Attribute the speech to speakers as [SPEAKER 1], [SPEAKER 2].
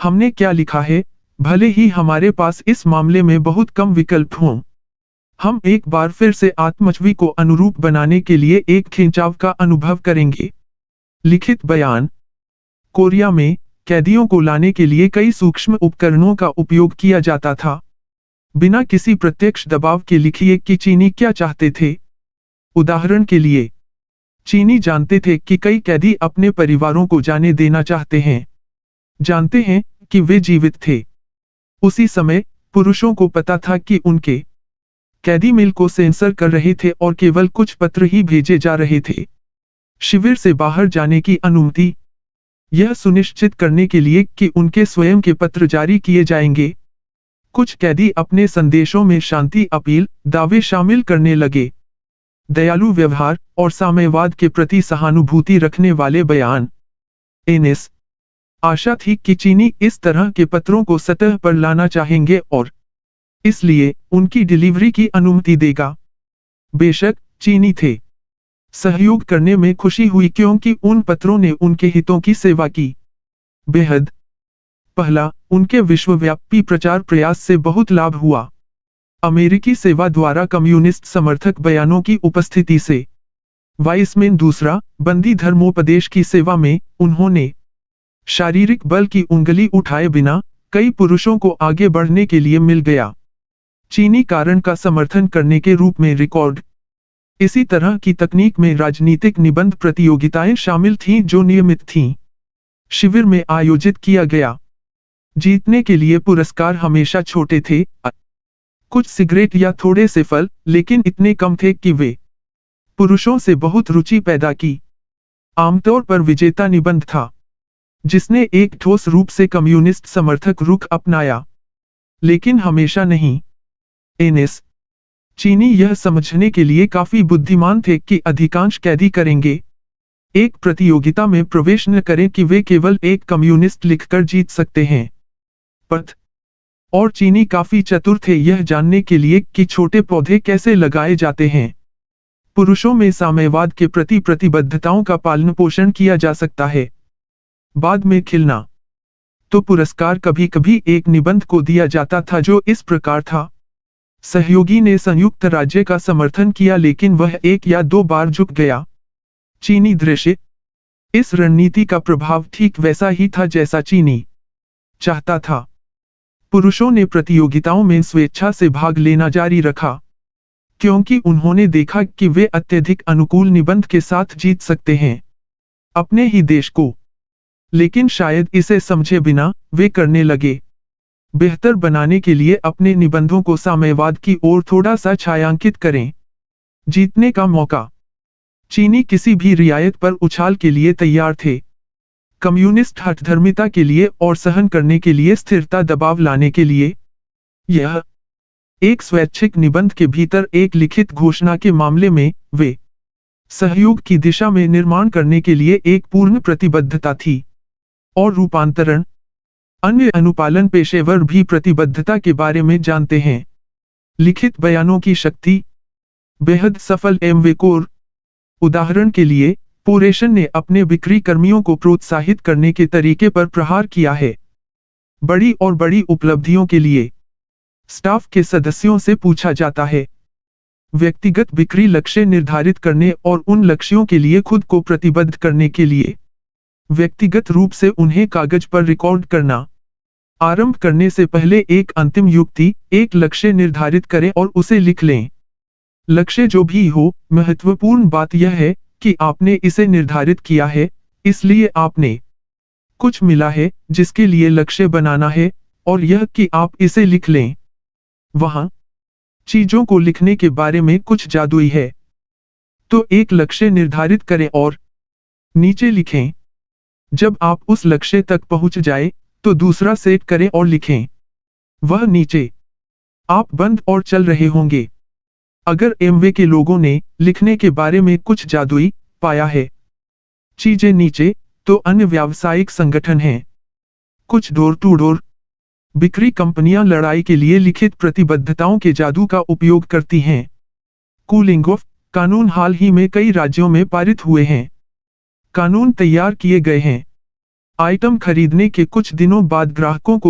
[SPEAKER 1] हमने क्या लिखा है, भले ही हमारे पास इस मामले में बहुत कम विकल्प हों। हम एक बार फिर से आत्मछवि को अनुरूप बनाने के लिए एक खिंचाव का अनुभव करेंगे। लिखित बयान। कोरिया में कैदियों को लाने के लिए कई सूक्ष्म उपकरणों का उपयोग किया जाता था। बिना किसी प्रत्यक्ष दबाव के लिखिए कि चीनी क्या चाहते थे। उदाहरण के लिए, चीनी जानते थे कि कई कैदी अपने परिवारों को जाने देना चाहते हैं। जानते हैं कि वे जीवित थे। उसी समय पुरुषों को पता था कि उनके कैदी मेल को सेंसर कर रहे थे और केवल कुछ पत्र ही भेजे जा रहे थे। शिविर से बाहर जाने की अनुमति, यह सुनिश्चित करने के लिए कि उनके स्वयं के पत्र जारी किए जाएंगे। कुछ कैदी अपने संदेशों में शांति अपील, दावे शामिल करने लगे। दयालु व्यवहार और साम्यवाद के प्रति सहानुभूति रखने वाले बयान। एनएस आशा थी कि चीनी इस तरह के पत्रों को सतह पर लाना चाहेंगे और इसलिए उनकी डिलीवरी की अनुमति देगा। बेशक चीनी थे। सहयोग करने में खुशी हुई क्योंकि उन पत्रों ने उनके हितों की सेवा की। बेहद। पहला, उनके विश्वव्यापी प्रचार प्रयास से बहुत लाभ हुआ। अमेरिकी सेवा द्वारा कम्युनिस्ट समर्थक बयानों की उपस्थिति से। वाइसमैन दूसरा, बंदी धर्मोपदेश की सेवा में उन्होंने शारीरिक बल की उंगली उठाए बिना कई पुरुषों को आगे बढ़ने के लिए मिल गया। चीनी कारण का समर्थन करने के रूप में रिकॉर्ड। इसी तरह की तकनीक में राजनीतिक निबंध प्रतियोगिताएं शामिल थीं जो नियमित थीं। शिविर में आयोजित किया गया। जीतने के लिए पुरस्कार हमेशा छोटे थे, कुछ सिगरेट या थोड़े से फल, लेकिन इतने कम थे कि वे पुरुषों से बहुत रुचि पैदा की। आमतौर पर विजेता निबंध था जिसने एक ठोस रूप से कम्युनिस्ट समर्थक रुख अपनाया, लेकिन हमेशा नहीं। एनएस चीनी यह समझने के लिए काफी बुद्धिमान थे कि अधिकांश कैदी करेंगे। एक प्रतियोगिता में प्रवेश न करें कि वे केवल एक कम्युनिस्ट लिखकर जीत सकते हैं। पथ और चीनी काफी चतुर थे यह जानने के लिए कि छोटे पौधे कैसे लगाए जाते हैं। पुरुषों में साम्यवाद के प्रति प्रतिबद्धताओं का पालन पोषण किया जा सकता है। बाद में खिलना। तो पुरस्कार कभी कभी एक निबंध को दिया जाता था जो इस प्रकार था। सहयोगी ने संयुक्त राज्य का समर्थन किया लेकिन वह एक या दो बार झुक गया। चीनी दृश्य। इस रणनीति का प्रभाव ठीक वैसा ही था जैसा चीनी चाहता था। पुरुषों ने प्रतियोगिताओं में स्वेच्छा से भाग लेना जारी रखा क्योंकि उन्होंने देखा कि वे अत्यधिक अनुकूल निबंध के साथ जीत सकते हैं अपने ही देश को। लेकिन शायद इसे समझे बिना वे करने लगे। बेहतर बनाने के लिए अपने निबंधों को साम्यवाद की ओर थोड़ा सा छायांकित करें। जीतने का मौका। चीनी किसी भी रियायत पर उछाल के लिए तैयार थे। कम्युनिस्ट हठधर्मिता के लिए और सहन करने के लिए स्थिरता दबाव लाने के लिए। यह एक स्वैच्छिक निबंध के भीतर एक लिखित घोषणा के मामले में वे सहयोग की दिशा में निर्माण करने के लिए एक पूर्ण प्रतिबद्धता थी। और रूपांतरण। अन्य अनुपालन पेशेवर भी प्रतिबद्धता के बारे में जानते हैं। लिखित बयानों की शक्ति। बेहद सफल एमवे कोर। उदाहरण के लिए, पोरेशन ने अपने बिक्री कर्मियों को प्रोत्साहित करने के तरीके पर प्रहार किया है। बड़ी और बड़ी उपलब्धियों के लिए स्टाफ के सदस्यों से पूछा जाता है। व्यक्तिगत बिक्री लक्ष्य निर्धारित करने और उन लक्ष्यों के लिए खुद को प्रतिबद्ध करने के लिए व्यक्तिगत रूप से उन्हें कागज पर रिकॉर्ड करना। आरंभ करने से पहले एक अंतिम युक्ति, एक लक्ष्य निर्धारित करें और उसे लिख लें। लक्ष्य जो भी हो, महत्वपूर्ण बात यह है कि आपने इसे निर्धारित किया है, इसलिए आपने कुछ मिला है जिसके लिए लक्ष्य बनाना है, और यह कि आप इसे लिख लें। वहां चीजों को लिखने के बारे में कुछ जादुई है। तो एक लक्ष्य निर्धारित करें और नीचे लिखें। जब आप उस लक्ष्य तक पहुंच जाए, तो दूसरा सेट करें और लिखें। वह नीचे। आप बंद और चल रहे होंगे। अगर एमवे के लोगों ने लिखने के बारे में कुछ जादुई पाया है चीजें नीचे, तो अन्य व्यावसायिक संगठन हैं। कुछ डोर टू डोर बिक्री कंपनियां लड़ाई के लिए लिखित प्रतिबद्धताओं के जादू का उपयोग करती हैं। कूलिंग ऑफ कानून हाल ही में कई राज्यों में पारित हुए हैं। कानून तैयार किए गए हैं। आइटम खरीदने के कुछ दिनों बाद ग्राहकों को